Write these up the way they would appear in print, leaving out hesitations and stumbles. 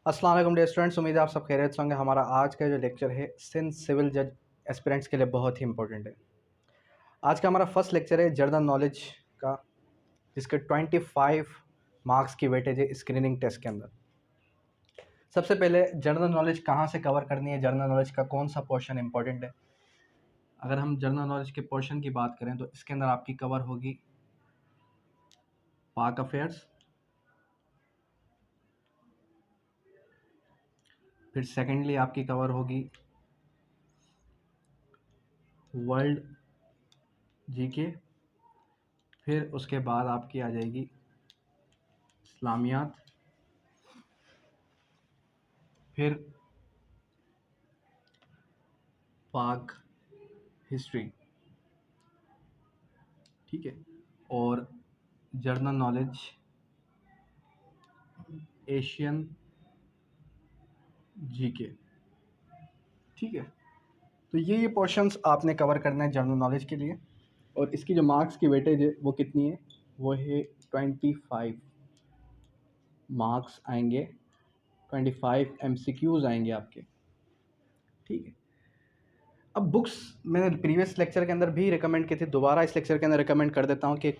अस्सलाम वालेकुम dear students, उम्मीद है आप सब खैरियत से होंगे। हमारा आज का जो लेक्चर है सिंध सिविल जज एस्पिरेंट्स के लिए बहुत ही इंपॉर्टेंट है। आज का हमारा फर्स्ट लेक्चर है जनरल नॉलेज का, जिसके 25 मार्क्स की वेटेज है स्क्रीनिंग टेस्ट के अंदर। सबसे पहले जनरल नॉलेज कहाँ से कवर करनी है, जनरल नॉलेज का कौन सा पोर्शन इंपॉर्टेंट है। अगर हम जनरल नॉलेज के पोर्शन की बात करें तो इसके अंदर आपकी कवर होगी पाक अफेयर्स, फिर सेकेंडली आपकी कवर होगी वर्ल्ड जीके, फिर उसके बाद आपकी आ जाएगी इस्लामियात, फिर पाक हिस्ट्री, ठीक है, और जनरल नॉलेज एशियन जीके, ठीक है। तो ये पोर्शंस आपने कवर करना है जनरल नॉलेज के लिए, और इसकी जो मार्क्स की वेटेज है वो कितनी है, वो है 25 मार्क्स आएंगे, 25 MCQs आएंगे आपके, ठीक है। अब बुक्स मैंने प्रीवियस लेक्चर के अंदर भी रिकमेंड की थी, दोबारा इस लेक्चर के अंदर रिकमेंड कर देता हूँ कि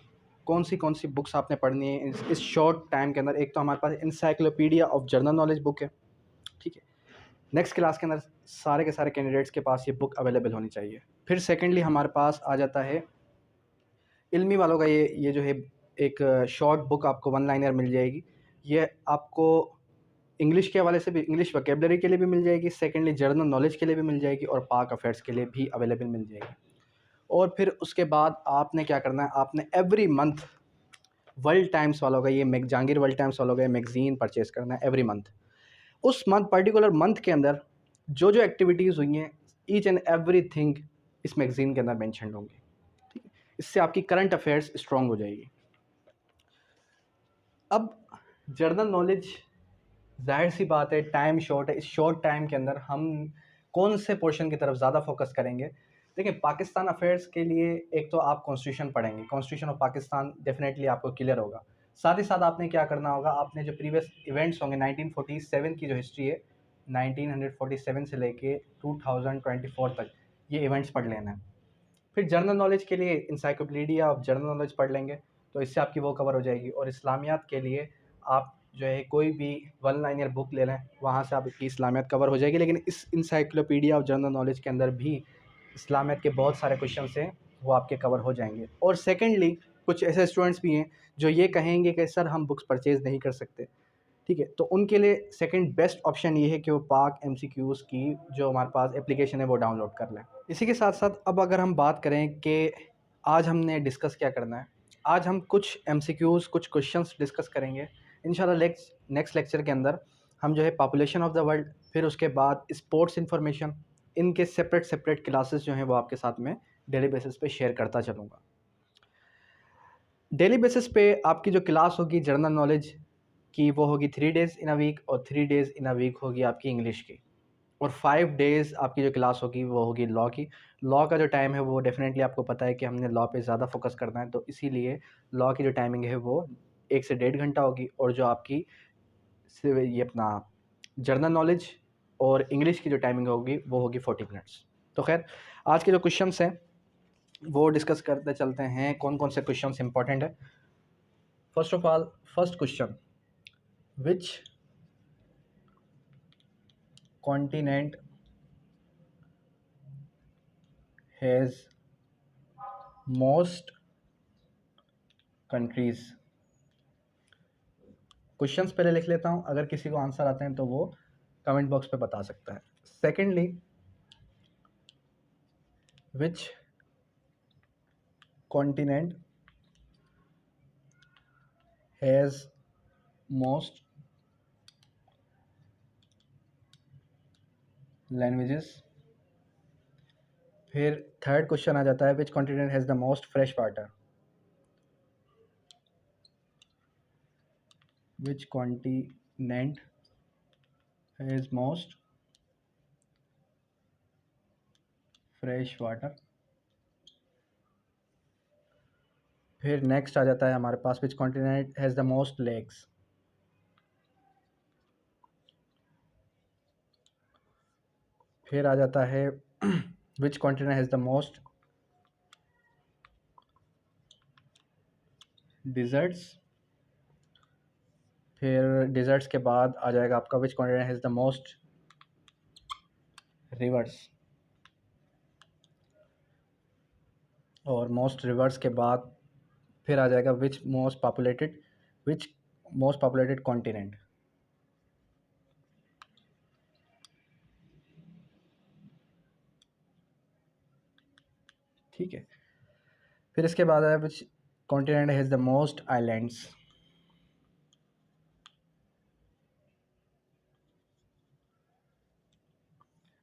कौन सी बुक्स आपने पढ़नी है इस शॉर्ट टाइम के अंदर। एक तो हमारे पास encyclopedia of general knowledge book है, ठीक है। नेक्स्ट क्लास के अंदर सारे के सारे कैंडिडेट्स के पास ये बुक अवेलेबल होनी चाहिए। फिर सेकेंडली हमारे पास आ जाता है इल्मी वालों का ये जो है एक शॉर्ट बुक आपको वन लाइनर मिल जाएगी। ये आपको इंग्लिश के हवाले से भी, इंग्लिश वोकेबलरी के लिए भी मिल जाएगी, सेकेंडली जनरल नॉलेज के लिए भी मिल जाएगी, और पाक अफेयर्स के लिए भी अवेलेबल मिल जाएगी। और फिर उसके बाद आपने क्या करना है, आपने एवरी मंथ वर्ल्ड टाइम्स वालों का ये जहांगीर वर्ल्ड टाइम्स वालों का ये मैगज़ीन परचेज़ करना है एवरी मंथ। उस मंथ पर्टिकुलर मंथ के अंदर जो जो एक्टिविटीज़ हुई हैं ईच एंड एवरी थिंग इस मैगज़ीन के अंदर मैंशन होंगी, ठीक है। इससे आपकी करंट अफेयर्स स्ट्रॉन्ग हो जाएगी। अब जनरल नॉलेज, जाहिर सी बात है टाइम शॉर्ट है, इस शॉर्ट टाइम के अंदर हम कौन से पोर्शन की तरफ ज़्यादा फोकस करेंगे। देखिए, पाकिस्तान अफेयर्स के लिए एक तो आप कॉन्स्टिट्यूशन पढ़ेंगे, कॉन्स्टिट्यूशन ऑफ पाकिस्तान डेफिनेटली आपको क्लियर होगा। साथ ही साथ आपने क्या करना होगा, आपने जो प्रीवियस इवेंट्स होंगे 1947 की जो हिस्ट्री है, 1947 से लेके 2024 तक ये इवेंट्स पढ़ लेना है। फिर जनरल नॉलेज के लिए इंसाइक्लोपीडिया ऑफ जनरल नॉलेज पढ़ लेंगे, तो इससे आपकी वो कवर हो जाएगी। और इस्लामियात के लिए आप जो है कोई भी वन लाइनर बुक ले लें, वहाँ से आपकी इस्लामियात कवर हो जाएगी। लेकिन इस इंसाइक्लोपीडिया ऑफ जनरल नॉलेज के अंदर भी इस्लामियात के बहुत सारे क्वेश्चन हैं, वो आपके कवर हो जाएंगे। और सेकेंडली कुछ ऐसे स्टूडेंट्स भी हैं जो ये कहेंगे कि सर हम बुक्स परचेज़ नहीं कर सकते, ठीक है, तो उनके लिए सेकंड बेस्ट ऑप्शन ये है कि वो पाक MCQs की जो हमारे पास एप्लीकेशन है वो डाउनलोड कर लें। इसी के साथ साथ अब अगर हम बात करें कि आज हमने डिस्कस क्या करना है, आज हम कुछ MCQs, कुछ क्वेश्चंस डिस्कस करेंगे इंशाल्लाह। नेक्स्ट लेक्चर के अंदर हम जो है पॉपुलेशन ऑफ द वर्ल्ड, फिर उसके बाद स्पोर्ट्स इन्फॉर्मेशन, इनके सेपरेट क्लासेस जो हैं वो आपके साथ में डेली बेसिस पे शेयर करता चलूँगा। डेली बेसिस पे आपकी जो क्लास होगी जनरल नॉलेज की वो होगी 3 डेज़ इन अ वीक, और 3 डेज़ इन अ वीक होगी आपकी इंग्लिश की, और 5 डेज़ आपकी जो क्लास होगी वो होगी लॉ की। लॉ का जो टाइम है वो डेफिनेटली आपको पता है कि हमने लॉ पे ज़्यादा फोकस करना है, तो इसीलिए लॉ की जो टाइमिंग है वो 1 से 1.5 घंटा होगी। और जो आपकी ये अपना जनरल नॉलेज और इंग्लिश की जो टाइमिंग होगी वो होगी 40 मिनट्स। तो खैर, आज के जो क्वेश्चंस हैं वो डिस्कस करते चलते हैं, कौन कौन से क्वेश्चंस इंपॉर्टेंट है। First of all, first question, which continent has most countries. Questions पहले लिख लेता हूं, अगर किसी को आंसर आते हैं तो वो कमेंट बॉक्स पे बता सकता है। Secondly, which continent has most languages. फिर थर्ड क्वेश्चन आ जाता है, which continent has the most fresh water. Which continent has most fresh water. फिर नेक्स्ट आ जाता है हमारे पास, which continent has the most lakes. फिर आ जाता है which continent has the most deserts. फिर डिजर्ट्स के बाद आ जाएगा आपका which continent has the most rivers. और मोस्ट रिवर्स के बाद फिर आ जाएगा विच मोस्ट पॉपुलेटेड कॉन्टिनेंट। ठीक है। फिर इसके बाद है which continent has the most islands.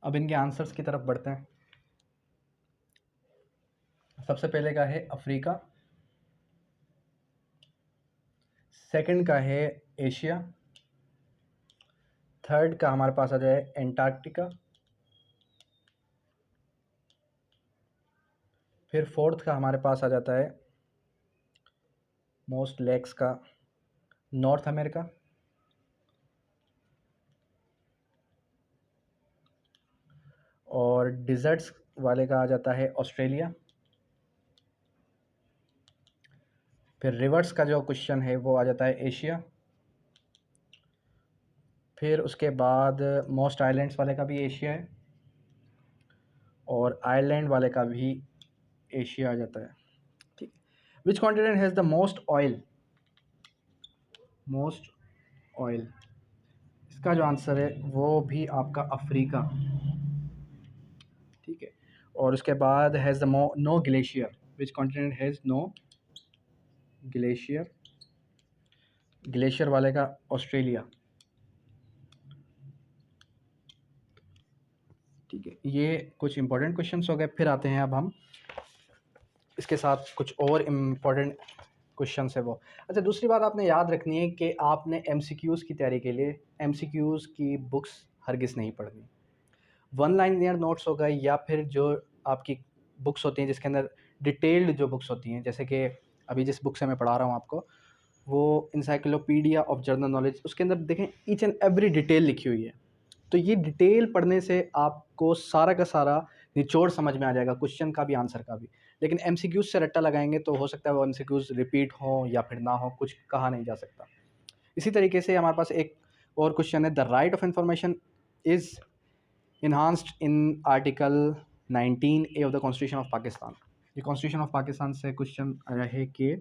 अब इनके आंसर्स की तरफ बढ़ते हैं। सबसे पहले का है अफ्रीका, सेकंड का है एशिया, थर्ड का हमारे पास आ जाए एंटार्क्टिका, फिर फोर्थ का हमारे पास आ जाता है मोस्ट लेक्स का नॉर्थ अमेरिका, और डिजर्ट्स वाले का आ जाता है ऑस्ट्रेलिया। फिर रिवर्स का जो क्वेश्चन है वो आ जाता है एशिया। फिर उसके बाद मोस्ट आइलैंड्स वाले का भी एशिया है, और आयरलैंड वाले का भी एशिया आ जाता है। ठीक। विच continent has the most oil. इसका जो आंसर है वो भी आपका अफ्रीका। ठीक है। और उसके बाद has the no glacier. Which continent has no glacier. Glacier वाले का ऑस्ट्रेलिया। ठीक है, ये कुछ इंपॉर्टेंट क्वेश्चंस हो गए। फिर आते हैं अब हम इसके साथ कुछ और इम्पोर्टेंट क्वेश्चन है वो। अच्छा, दूसरी बात आपने याद रखनी है कि आपने एमसीक्यूज़ की तैयारी के लिए एमसीक्यूज़ की बुक्स हरगिज़ नहीं पढ़नी। वन लाइनर नोट्स हो गए या फिर जो आपकी बुक्स होती हैं जिसके अंदर डिटेल्ड जो बुक्स होती हैं, जैसे कि अभी जिस बुक से मैं पढ़ा रहा हूँ आपको, वो इंसाइक्लोपीडिया ऑफ जनरल नॉलेज, उसके अंदर देखें ईच एंड एवरी डिटेल लिखी हुई है। तो ये डिटेल पढ़ने से आपको सारा का सारा निचोड़ समझ में आ जाएगा, क्वेश्चन का भी आंसर का भी। लेकिन एमसीक्यूज से रट्टा लगाएंगे तो हो सकता है वो एमसीक्यूज रिपीट हो या फिर ना हो, कुछ कहा नहीं जा सकता। इसी तरीके से हमारे पास एक और क्वेश्चन है, the right of information is enhanced in article 19A of the constitution of Pakistan. ये कॉन्स्टिट्यूशन ऑफ पाकिस्तान से क्वेश्चन आया है कि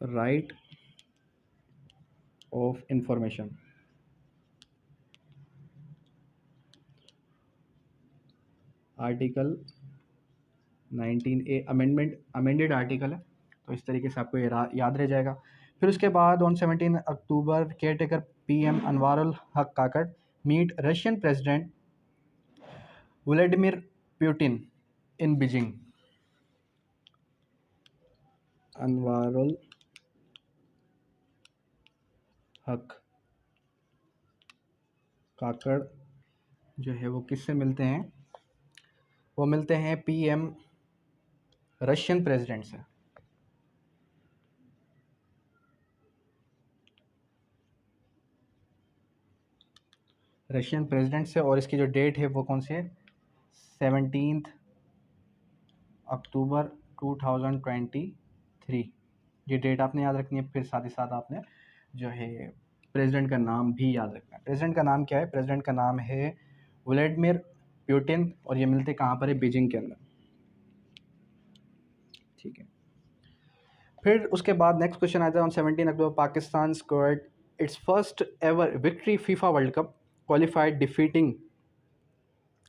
right of information, article 19A amended article है, तो इस तरीके से आपको ये याद रह जाएगा। फिर उसके बाद on 17 October caretaker PM Anwarul Haq Kakar meet Russian president Vladimir Putin in Beijing. Anwarul Haq Kakar जो है वो किससे मिलते हैं? वो मिलते हैं PM रशियन प्रेसिडेंट से। रशियन प्रेसिडेंट से, और इसकी जो डेट है वो कौन सी है? 17 अक्टूबर 2023। ये डेट आपने याद रखनी है। फिर साथ ही साथ आपने जो है प्रेसिडेंट का नाम भी याद रखना है। प्रेसिडेंट का नाम क्या है? प्रेसिडेंट का नाम है व्लादिमीर पुतिन, और ये मिलते कहाँ पर है? बीजिंग के अंदर। ठीक है। फिर उसके बाद नेक्स्ट क्वेश्चन आता है, on 17 October Pakistan scored its first ever victory FIFA World Cup qualified defeating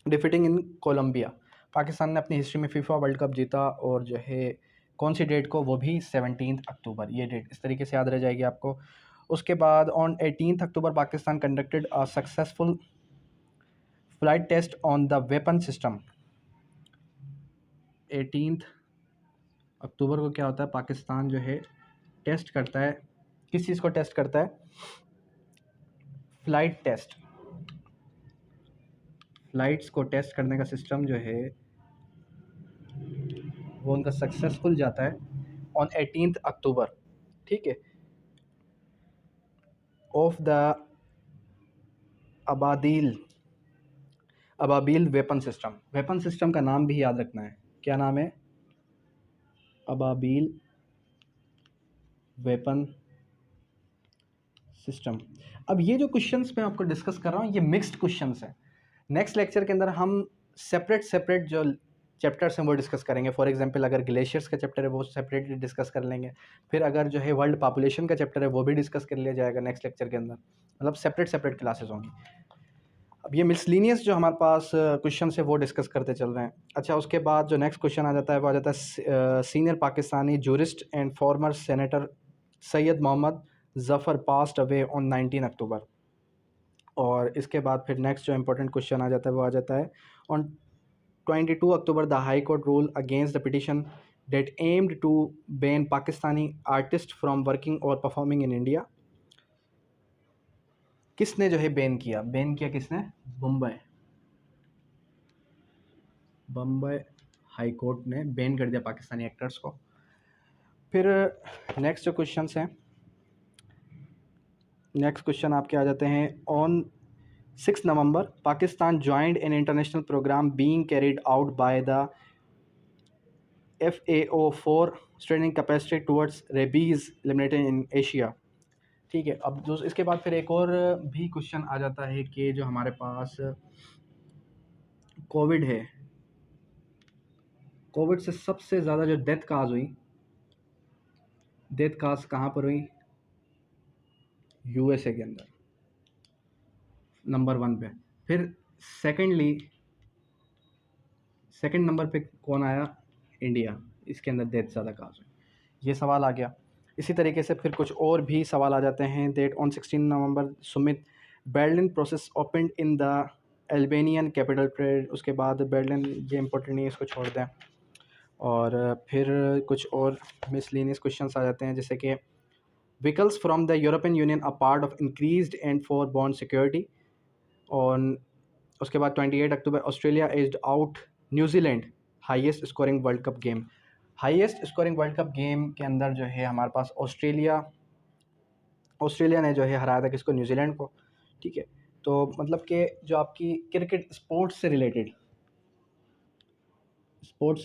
in Colombia. Pakistan ने अपनी हिस्ट्री में फीफा वर्ल्ड कप जीता, और जो है कौन सी डेट को? वो भी 17 अक्टूबर। ये डेट इस तरीके से याद रह जाएगी आपको। उसके बाद on 18 October Pakistan conducted a successful flight test on the weapon system. 18 October को क्या होता है? पाकिस्तान जो है टेस्ट करता है, किस चीज़ को टेस्ट करता है? Flight test. फ्लाइट्स को टेस्ट करने का सिस्टम जो है वो उनका सक्सेसफुल जाता है ऑन 18 अक्टूबर। ठीक है, of the Ababeel Ababeel weapon system का नाम भी याद रखना है। क्या नाम है? Ababeel weapon system. अब ये जो क्वेश्चंस मैं आपको डिस्कस कर रहा हूँ ये मिक्स्ड क्वेश्चंस हैं। नेक्स्ट लेक्चर के अंदर हम सेपरेट जो चैप्टर्स हैं वो डिस्कस करेंगे। फॉर एग्जांपल अगर ग्लेशियर्स का चैप्टर है वो सेपरेटली डिस्कस कर लेंगे। फिर अगर जो है वर्ल्ड पॉपुलेशन का चैप्टर है वो भी डिस्कस कर लिया जाएगा नेक्स्ट लेक्चर के अंदर। मतलब सेपरेट क्लासेस होंगी। अब ये मिसलिनियस जो हमारे पास क्वेश्चन है वो डिस्कस करते चल रहे हैं। अच्छा, उसके बाद जो नेक्स्ट क्वेश्चन आ जाता है वो आ जाता है senior Pakistani jurist and former senator Syed Mohammad Zafar passed away on 19 October. और इसके बाद फिर नेक्स्ट जो इंपॉर्टेंट क्वेश्चन आ जाता है वो आ जाता है on 22 October the High Court rule against the petition that aimed to ban Pakistani artist from working और परफॉर्मिंग इन इंडिया। किसने जो है बैन किया किसने? बम्बई हाई कोर्ट ने बैन कर दिया पाकिस्तानी एक्टर्स को। फिर नेक्स्ट जो क्वेश्चंस हैं, नेक्स्ट क्वेश्चन आपके आ जाते हैं on 6 November Pakistan joined an international program being carried out by the FAO for straining capacity towards rabies eliminated in Asia. ठीक है, अब जो इसके बाद फिर एक और भी क्वेश्चन आ जाता है कि जो हमारे पास कोविड है, कोविड से सबसे ज़्यादा जो डेथ काज कहाँ पर हुई? USA के अंदर नंबर 1 पे। फिर सेकंड नंबर पे कौन आया? इंडिया। इसके अंदर डेथ ज़्यादा काज हुई। ये सवाल आ गया। इसी तरीके से फिर कुछ और भी सवाल आ जाते हैं। Date on 16 November summit Berlin process opened in the Albanian capital trade. उसके बाद बर्लिन, ये इंपॉर्टेंट नहीं है, इसको छोड़ दें। और फिर कुछ और मिसलिनियस क्वेश्चंस आ जाते हैं जैसे कि vehicles from the European union a part of increased and for bond security. और उसके बाद 28 अक्टूबर Australia aged out New Zealand highest scoring world cup game. Highest scoring world cup game के अंदर जो है हमारे पास ऑस्ट्रेलिया ने जो है हराया था किसको? न्यूजीलैंड को। ठीक है, तो मतलब कि जो आपकी क्रिकेट स्पोर्ट्स से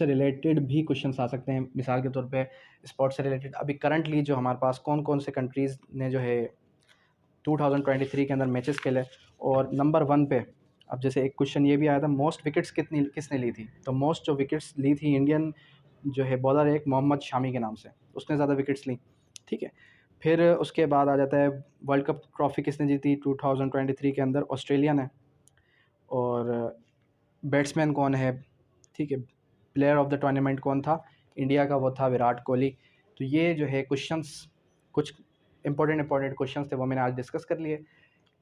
रिलेटेड भी क्वेश्चंस आ सकते हैं। मिसाल के तौर पे स्पोर्ट्स से रिलेटेड अभी करंटली जो हमारे पास कौन कौन से कंट्रीज़ ने जो है 2023 के अंदर मैचेस खेले और नंबर 1 पे। अब जैसे एक क्वेश्चन ये भी आया था मोस्ट विकेट्स किसने ली थी, तो मोस्ट जो विकेट्स ली थी इंडियन जो है बॉलर एक मोहम्मद शामी के नाम से, उसने ज़्यादा विकेट्स ली। ठीक है, फिर उसके बाद आ जाता है वर्ल्ड कप ट्रॉफी किसने जीती 2023 के अंदर? ऑस्ट्रेलिया ने। और बैट्समैन कौन है? ठीक है, प्लेयर ऑफ द टूर्नामेंट कौन था इंडिया का? वो था विराट कोहली। तो ये जो है क्वेश्चंस, कुछ इंपॉर्टेंट क्वेश्चंस थे वो मैंने आज डिस्कस कर लिए।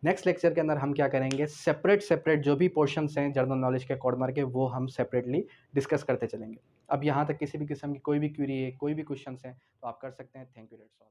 नेक्स्ट लेक्चर के अंदर हम क्या करेंगे, सेपरेट जो भी पोर्शंस हैं जनरल नॉलेज के कॉर्नर के वो हम सेपरेटली डिस्कस करते चलेंगे। अब यहाँ तक किसी भी किस्म की कोई भी क्वेरी है, कोई भी क्वेश्चंस हैं तो आप कर सकते हैं। Thank you, that's all.